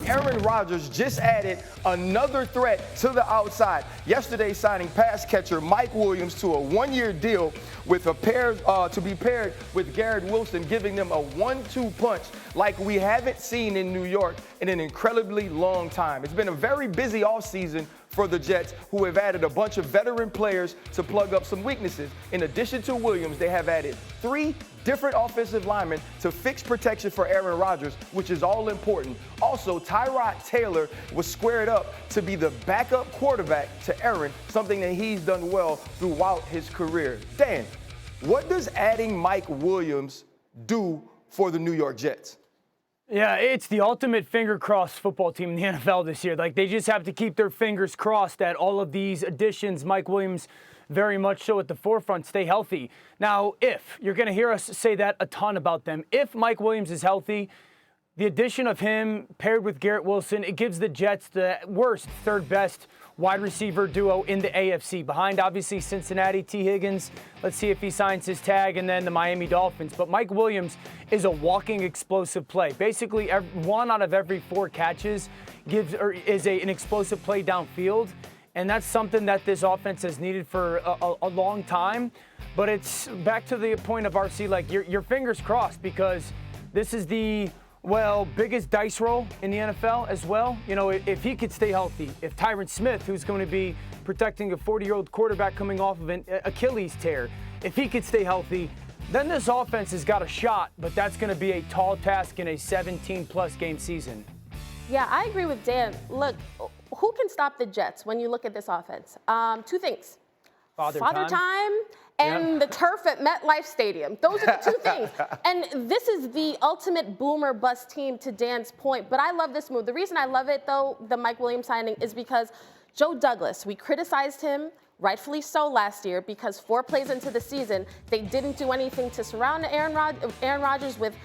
Aaron Rodgers just added another threat to the outside. Yesterday, signing pass catcher Mike Williams to a one-year deal with to be paired with Garrett Wilson, giving them a 1-2 punch like we haven't seen in New York in an incredibly long time. It's been a very busy offseason for the Jets, who have added a bunch of veteran players to plug up some weaknesses. In addition to Williams, they have added 3 different offensive linemen to fix protection for Aaron Rodgers, which is all important. Also, Tyrod Taylor was squared up to be the backup quarterback to Aaron, something that he's done well throughout his career. Dan, what does adding Mike Williams do for the New York Jets? Yeah, it's the ultimate finger-crossed football team in the NFL this year. Like, they just have to keep their fingers crossed that all of these additions, Mike Williams very much so at the forefront, stay healthy. Now, if you're going to hear us say that a ton about them, if Mike Williams is healthy, the addition of him paired with Garrett Wilson, it gives the Jets the worst, third-best wide receiver duo in the AFC. Behind, obviously, Cincinnati, T. Higgins. Let's see if he signs his tag, and then the Miami Dolphins. But Mike Williams is a walking explosive play. Basically, 1 out of every 4 catches is an explosive play downfield. And that's something that this offense has needed for a long time. But it's back to the point of RC, like, your fingers crossed, because this is the biggest dice roll in the NFL as well. You know, if he could stay healthy, if Tyron Smith, who's going to be protecting a 40-year-old quarterback coming off of an Achilles tear, if he could stay healthy, then this offense has got a shot, but that's going to be a tall task in a 17-plus game season. Yeah, I agree with Dan. Look, who can stop the Jets when you look at this offense? 2 things. Father time and the turf at MetLife Stadium. Those are the 2 things. And this is the ultimate boomer bust team, to Dan's point. But I love this move. The reason I love it, though, the Mike Williams signing, is because Joe Douglas, we criticized him, rightfully so, last year, because 4 plays into the season, they didn't do anything to surround Aaron Rodgers with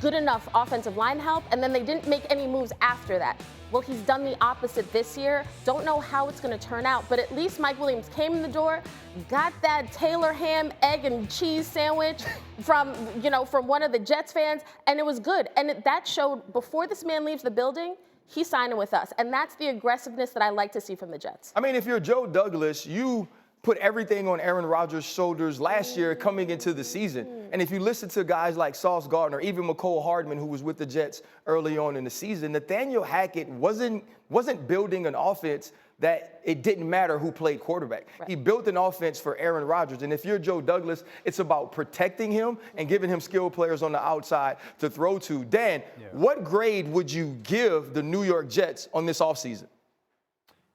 good enough offensive line help, and then they didn't make any moves after that. Well, he's done the opposite this year. Don't know how it's going to turn out, but at least Mike Williams came in the door, got that Taylor ham, egg, and cheese sandwich from one of the Jets fans, and it was good. And that showed before this man leaves the building, he's signing with us. And that's the aggressiveness that I like to see from the Jets. I mean, if you're Joe Douglas, you put everything on Aaron Rodgers' shoulders last year coming into the season. And if you listen to guys like Sauce Gardner, even McCole Hardman, who was with the Jets early on in the season, Nathaniel Hackett wasn't building an offense that it didn't matter who played quarterback. Right. He built an offense for Aaron Rodgers. And if you're Joe Douglas, it's about protecting him and giving him skilled players on the outside to throw to. Dan, what grade would you give the New York Jets on this offseason?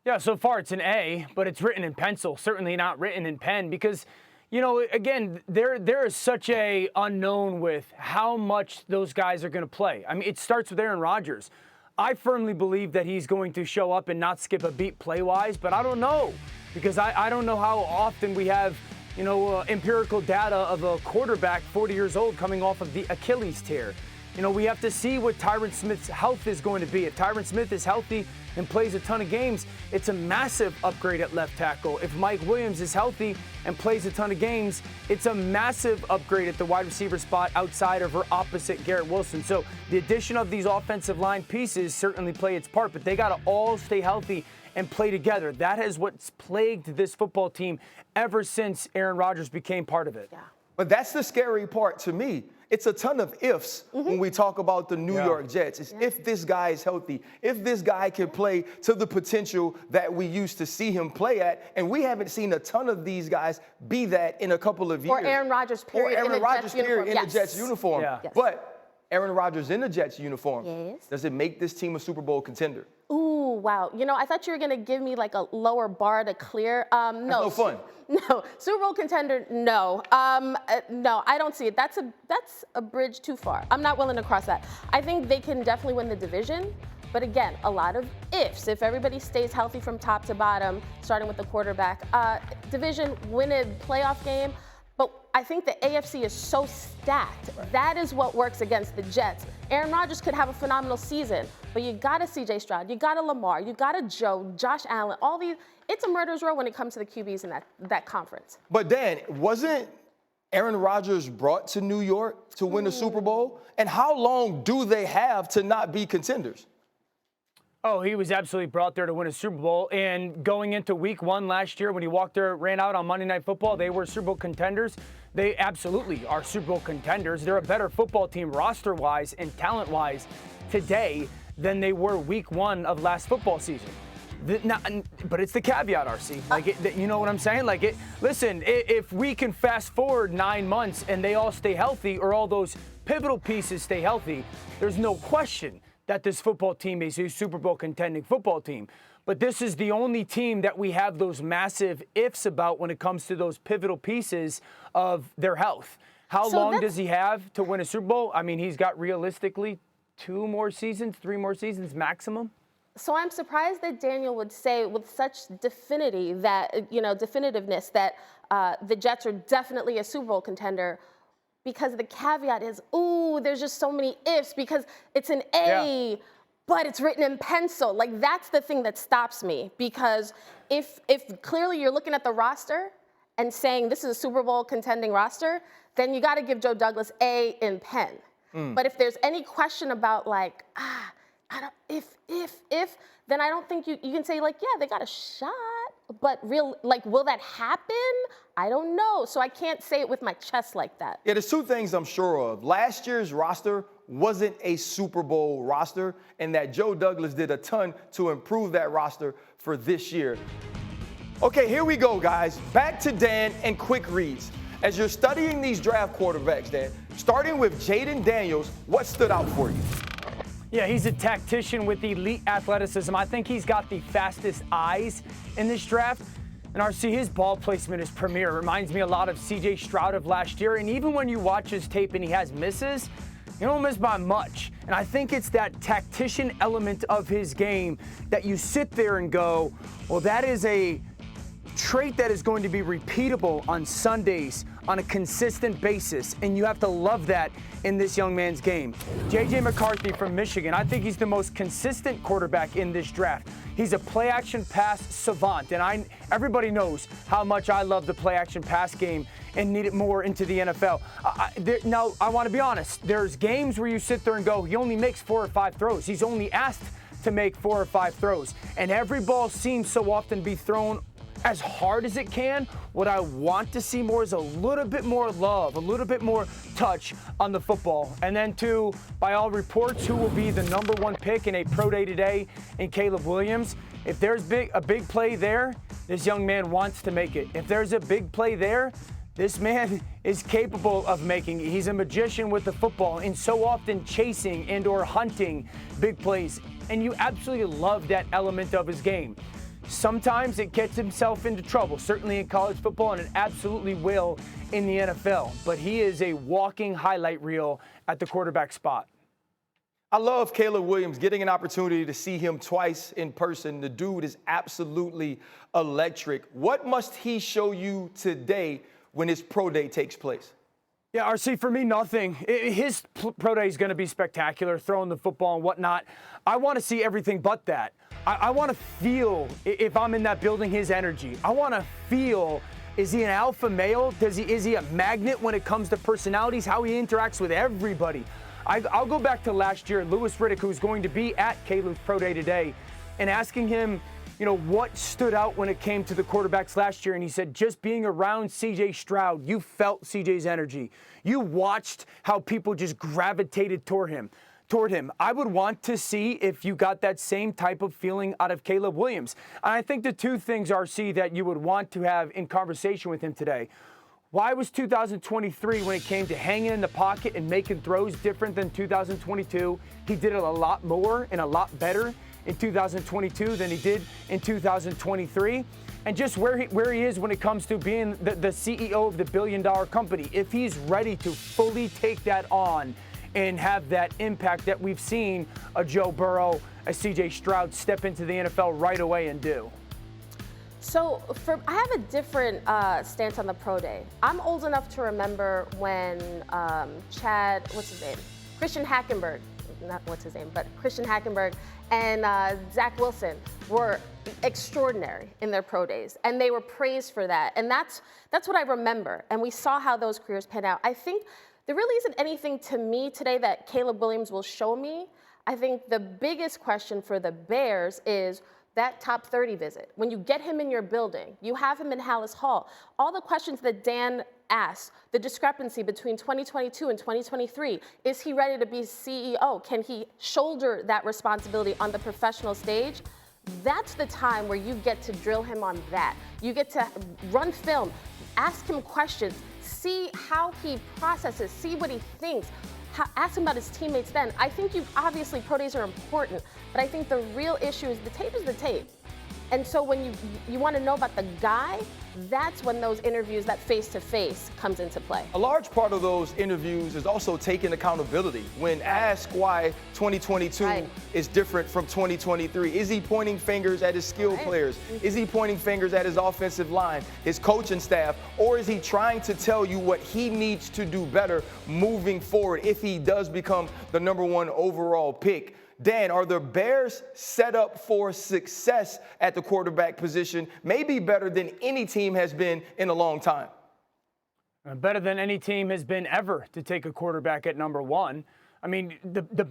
Yeah, so far it's an A, but it's written in pencil, certainly not written in pen, because, you know, again, there is such a unknown with how much those guys are going to play. I mean, it starts with Aaron Rodgers. I firmly believe that he's going to show up and not skip a beat play-wise, but I don't know, because I don't know how often we have, empirical data of a quarterback 40 years old coming off of the Achilles tear. You know, we have to see what Tyron Smith's health is going to be. If Tyron Smith is healthy and plays a ton of games, it's a massive upgrade at left tackle. If Mike Williams is healthy and plays a ton of games, it's a massive upgrade at the wide receiver spot outside of or opposite Garrett Wilson. So the addition of these offensive line pieces certainly play its part, but they got to all stay healthy and play together. That is what's plagued this football team ever since Aaron Rodgers became part of it. Yeah. But that's the scary part to me. It's a ton of ifs when we talk about the New York Jets. It's if this guy is healthy, if this guy can play to the potential that we used to see him play at, and we haven't seen a ton of these guys be that in a couple of years. Or Aaron Rodgers, period, in the Jets uniform. Yeah. Yes. But Aaron Rodgers in the Jets uniform, does it make this team a Super Bowl contender? Ooh, wow. You know, I thought you were going to give me like a lower bar to clear. No. That's no fun. No. Super Bowl contender, no. No, I don't see it. That's a bridge too far. I'm not willing to cross that. I think they can definitely win the division. But again, a lot of ifs. If everybody stays healthy from top to bottom, starting with the quarterback, division, win a playoff game. But I think the AFC is so stacked. Right. That is what works against the Jets. Aaron Rodgers could have a phenomenal season, but you got a C.J. Stroud, you got a Lamar, you got a Joe, Josh Allen, all these. It's a murderer's row when it comes to the QBs in that conference. But Dan, wasn't Aaron Rodgers brought to New York to win the Super Bowl? And how long do they have to not be contenders? Oh, he was absolutely brought there to win a Super Bowl. And going into week 1 last year when he walked there, ran out on Monday Night Football, they were Super Bowl contenders. They absolutely are Super Bowl contenders. They're a better football team roster-wise and talent-wise today than they were week 1 of last football season. But it's the caveat, RC. You know what I'm saying? Listen, if we can fast forward 9 months and they all stay healthy, or all those pivotal pieces stay healthy, there's no question that this football team is a Super Bowl contending football team. But this is the only team that we have those massive ifs about when it comes to those pivotal pieces of their health. How long does he have to win a Super Bowl? I mean, he's got realistically 2 more seasons, 3 more seasons maximum. So I'm surprised that Daniel would say with such definitiveness that the Jets are definitely a Super Bowl contender, because the caveat is, ooh, there's just so many ifs because it's an A, but it's written in pencil. That's the thing that stops me, because if clearly you're looking at the roster and saying this is a Super Bowl contending roster, then you got to give Joe Douglas A in pen. But if there's any question about then I don't think you can say they got a shot, but will that happen? I don't know. So I can't say it with my chest like that. Yeah, there's 2 things I'm sure of. Last year's roster wasn't a Super Bowl roster, and that Joe Douglas did a ton to improve that roster for this year. Okay, here we go, guys. Back to Dan and quick reads. As you're studying these draft quarterbacks, Dan, starting with Jayden Daniels, what stood out for you? Yeah, he's a tactician with elite athleticism. I think he's got the fastest eyes in this draft. And RC, his ball placement is premier. It reminds me a lot of C.J. Stroud of last year. And even when you watch his tape and he has misses, you don't miss by much. And I think it's that tactician element of his game that you sit there and go, well, that is a trait that is going to be repeatable on Sundays on a consistent basis, and you have to love that in this young man's game. J.J. McCarthy from Michigan, I think he's the most consistent quarterback in this draft. He's a play-action pass savant, and everybody knows how much I love the play-action pass game and need it more into the NFL. Now, I want to be honest. There's games where you sit there and go, he only makes 4 or 5 throws. He's only asked to make 4 or 5 throws, and every ball seems so often be thrown as hard as it can. What I want to see more is a little bit more love, a little bit more touch on the football. And then by all reports, who will be the #1 pick in a pro day today in Caleb Williams. If there's a big play there, this young man wants to make it. If there's a big play there, this man is capable of making it. He's a magician with the football and so often chasing and or hunting big plays. And you absolutely love that element of his game. Sometimes it gets himself into trouble, certainly in college football, and it absolutely will in the NFL. But he is a walking highlight reel at the quarterback spot. I love Caleb Williams, getting an opportunity to see him twice in person. The dude is absolutely electric. What must he show you today when his pro day takes place? Yeah, RC, for me, nothing. His pro day is going to be spectacular, throwing the football and whatnot. I want to see everything but that. I want to feel, if I'm in that building, his energy. I want to feel, is he an alpha male? Is he a magnet when it comes to personalities, how he interacts with everybody? I'll go back to last year, Louis Riddick, who's going to be at Caleb's pro day today, and asking him, what stood out when it came to the quarterbacks last year. And he said, just being around C.J. Stroud, you felt C.J.'s energy. You watched how people just gravitated toward him. I would want to see if you got that same type of feeling out of Caleb Williams. And I think the 2 things, RC, that you would want to have in conversation with him today. Why was 2023, when it came to hanging in the pocket and making throws, different than 2022? He did it a lot more and a lot better in 2022 than he did in 2023. And just where he is when it comes to being the CEO of the billion-dollar company. If he's ready to fully take that on and have that impact that we've seen a Joe Burrow, a C.J. Stroud step into the NFL right away and do. So I have a different stance on the pro day. I'm old enough to remember when Christian Hackenberg and Zach Wilson were extraordinary in their pro days, and they were praised for that. And that's what I remember. And we saw how those careers pan out. I think there really isn't anything to me today that Caleb Williams will show me. I think the biggest question for the Bears is that top 30 visit. When you get him in your building, you have him in Hallis Hall, all the questions that Dan asked, the discrepancy between 2022 and 2023, is he ready to be CEO? Can he shoulder that responsibility on the professional stage? That's the time where you get to drill him on that. You get to run film, ask him questions, see how he processes, see what he thinks, ask him about his teammates then. I think obviously pro days are important, but I think the real issue is the tape. And so when you want to know about the guy, that's when those interviews, that face-to-face comes into play. A large part of those interviews is also taking accountability. When asked why 2022 is different from 2023, is he pointing fingers at his skilled players? Is he pointing fingers at his offensive line, his coaching staff, or is he trying to tell you what he needs to do better moving forward if he does become the #1 overall pick? Dan, are the Bears set up for success at the quarterback position, maybe better than any team has been in a long time? Better than any team has been ever to take a quarterback at #1. I mean, the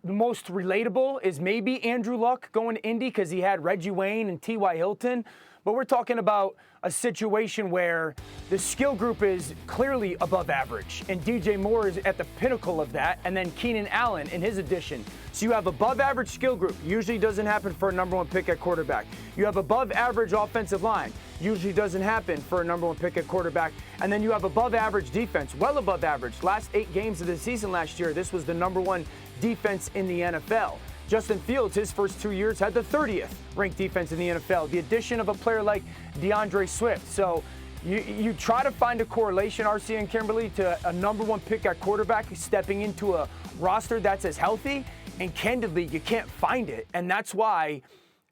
most relatable is maybe Andrew Luck going to Indy because he had Reggie Wayne and T.Y. Hilton. But we're talking about a situation where the skill group is clearly above average, and DJ Moore is at the pinnacle of that, and then Keenan Allen in his addition. So you have above average skill group, usually doesn't happen for a #1 pick at quarterback. You have above average offensive line, usually doesn't happen for a #1 pick at quarterback. And then you have above average defense, well above average. Last 8 games of the season last year, this was the #1 defense in the NFL. Justin Fields, his first 2 years, had the 30th ranked defense in the NFL. The addition of a player like DeAndre Swift. So you try to find a correlation, RC and Kimberly, to a #1 pick at quarterback stepping into a roster that's as healthy. And candidly, you can't find it. And that's why,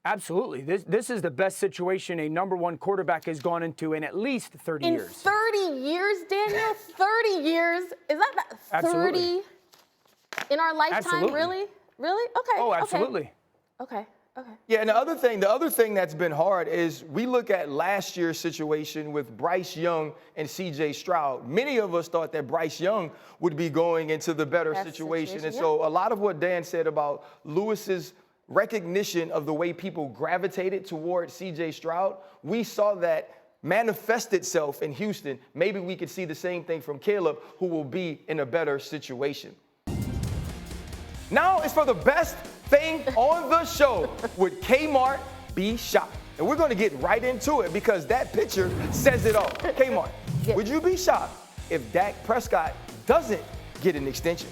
absolutely, this is the best situation a #1 quarterback has gone into in at least 30 years. In 30 years, Daniel? 30 years? Is that 30 Absolutely. in our lifetime? Absolutely. Really? Really? Okay. Oh, absolutely. Okay. Yeah, and the other thing that's been hard is we look at last year's situation with Bryce Young and C.J. Stroud. Many of us thought that Bryce Young would be going into the better situation. And so a lot of what Dan said about Lewis's recognition of the way people gravitated toward C.J. Stroud, we saw that manifest itself in Houston. Maybe we could see the same thing from Caleb, who will be in a better situation. Now it's for the best thing on the show. Would Kmart be shocked? And we're going to get right into it because that picture says it all. Kmart, would you be shocked if Dak Prescott doesn't get an extension?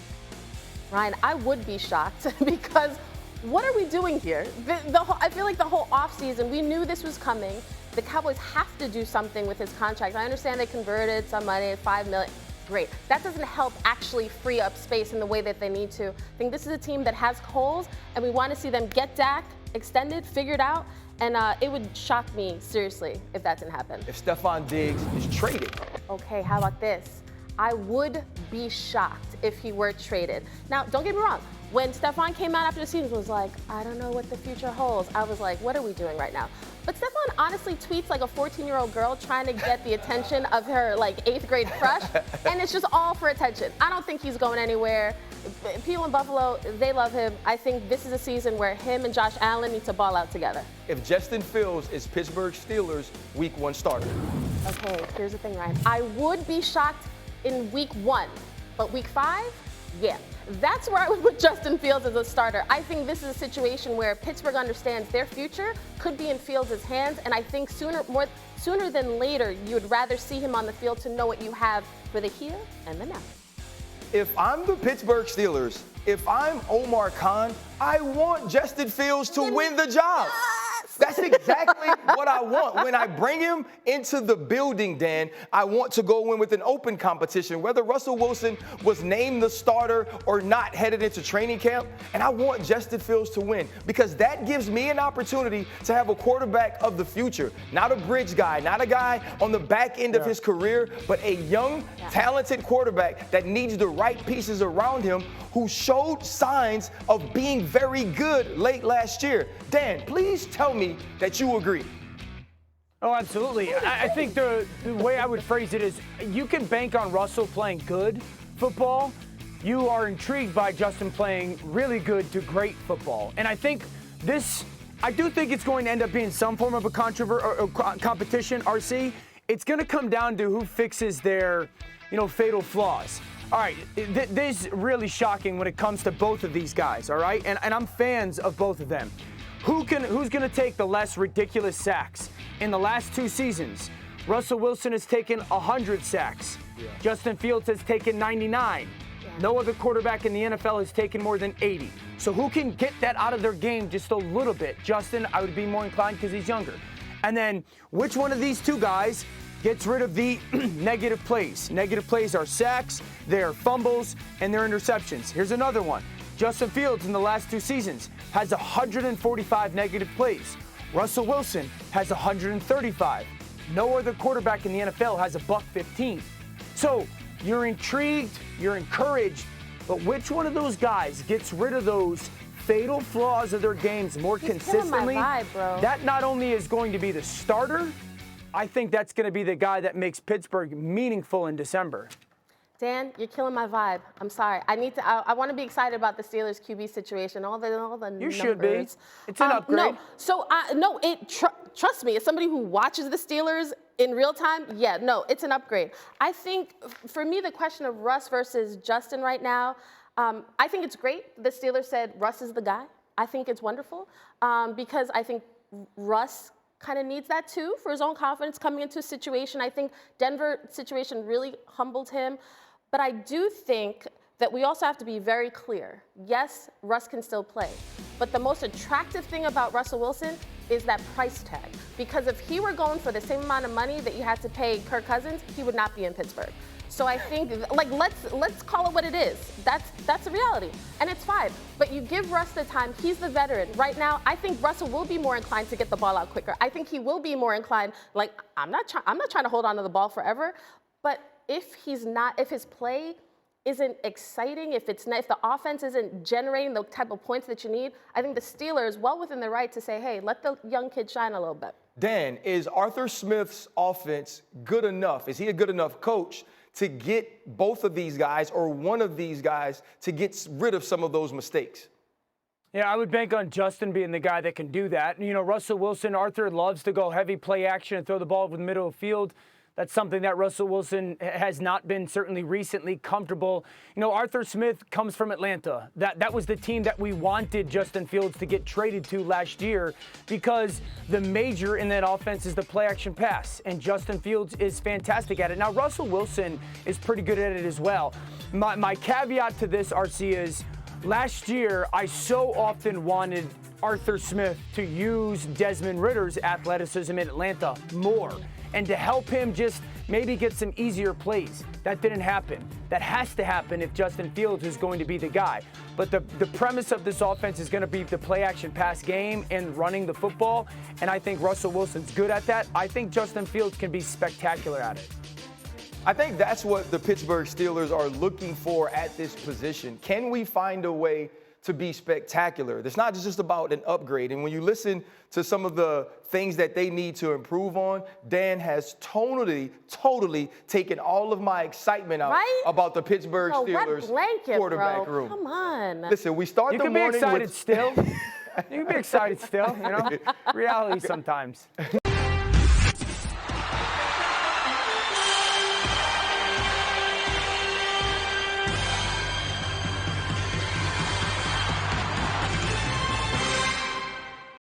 Ryan, I would be shocked because what are we doing here? I feel like the whole offseason, we knew this was coming. The Cowboys have to do something with his contract. I understand they converted some money, $5 million. Great. That doesn't help actually free up space in the way that they need to. I think this is a team that has holes, and we want to see them get Dak extended, figured out, and it would shock me, seriously, if that didn't happen. If Stephon Diggs is traded. Okay, how about this? I would be shocked if he were traded. Now, don't get me wrong. When Stephon came out after the season, was like, I don't know what the future holds. I was like, what are we doing right now? But Stephon honestly tweets like a 14-year-old girl trying to get the attention of her like 8th grade crush, and it's just all for attention. I don't think he's going anywhere. People in Buffalo, they love him. I think this is a season where him and Josh Allen need to ball out together. If Justin Fields is Pittsburgh Steelers Week 1 starter. Okay, here's the thing, Ryan. I would be shocked in Week 1, but Week 5, yeah. That's where I would put Justin Fields as a starter. I think this is a situation where Pittsburgh understands their future could be in Fields' hands, and I think sooner than later, you would rather see him on the field to know what you have for the here and the now. If I'm the Pittsburgh Steelers, if I'm Omar Khan, I want Justin Fields to win the job. That's exactly what I want. When I bring him into the building, Dan, I want to go in with an open competition, whether Russell Wilson was named the starter or not headed into training camp. And I want Justin Fields to win because that gives me an opportunity to have a quarterback of the future, not a bridge guy, not a guy on the back end of his career, but a young, talented quarterback that needs the right pieces around him who showed signs of being very good late last year. Dan, please tell me that you agree. Oh, absolutely. I think the way I would phrase it is you can bank on Russell playing good football, you are intrigued by Justin playing really good to great football. And I think I do think it's going to end up being some form of a competition, RC. It's going to come down to who fixes their, fatal flaws. All right, this is really shocking when it comes to both of these guys, all right? And I'm fans of both of them. Who's going to take the less ridiculous sacks? In the last 2 seasons, Russell Wilson has taken 100 sacks. Yeah. Justin Fields has taken 99. Yeah. No other quarterback in the NFL has taken more than 80. So who can get that out of their game just a little bit? Justin, I would be more inclined because he's younger. And then which one of these 2 guys gets rid of the negative plays? Negative plays are sacks, they're fumbles, and they're interceptions. Here's another one. Justin Fields in the last 2 seasons has 145 negative plays. Russell Wilson has 135. No other quarterback in the NFL has $115. So you're intrigued, you're encouraged, but which one of those guys gets rid of those fatal flaws of their games more consistently? My vibe, bro. That not only is going to be the starter, I think that's going to be the guy that makes Pittsburgh meaningful in December. Dan, you're killing my vibe. I'm sorry. I want to be excited about the Steelers QB situation. All the numbers. You should be. It's an upgrade. No. So trust me, as somebody who watches the Steelers in real time, it's an upgrade. I think for me, the question of Russ versus Justin right now, I think it's great. The Steelers said Russ is the guy. I think it's wonderful because I think Russ kind of needs that too for his own confidence coming into a situation. I think Denver situation really humbled him. But I do think that we also have to be very clear. Yes, Russ can still play. But the most attractive thing about Russell Wilson is that price tag. Because if he were going for the same amount of money that you had to pay Kirk Cousins, he would not be in Pittsburgh. So I think, let's call it what it is. That's a reality, and it's fine. But you give Russ the time. He's the veteran. Right now, I think Russell will be more inclined to get the ball out quicker. I think he will be more inclined. I'm not trying to hold on to the ball forever. But if his play isn't exciting, if the offense isn't generating the type of points that you need, I think the Steelers well within their right to say, hey, let the young kid shine a little bit. Dan, is Arthur Smith's offense good enough? Is he a good enough coach to get both of these guys or one of these guys to get rid of some of those mistakes? Yeah, I would bank on Justin being the guy that can do that. Russell Wilson, Arthur loves to go heavy play action and throw the ball over the middle of the field. That's something that Russell Wilson has not been certainly recently comfortable. Arthur Smith comes from Atlanta. That was the team that we wanted Justin Fields to get traded to last year because the major in that offense is the play action pass, and Justin Fields is fantastic at it. Now, Russell Wilson is pretty good at it as well. My caveat to this, RC, is last year I so often wanted Arthur Smith to use Desmond Ritter's athleticism in Atlanta more, and to help him just maybe get some easier plays. That didn't happen. That has to happen if Justin Fields is going to be the guy. But the premise of this offense is going to be the play-action pass game and running the football, and I think Russell Wilson's good at that. I think Justin Fields can be spectacular at it. I think that's what the Pittsburgh Steelers are looking for at this position. Can we find a way to be spectacular? It's not just about an upgrade. And when you listen to some of the things that they need to improve on, Dan has totally taken all of my excitement out about the Pittsburgh Steelers quarterback room. Come on. Listen, we start the morning with... You can be excited still, Reality sometimes.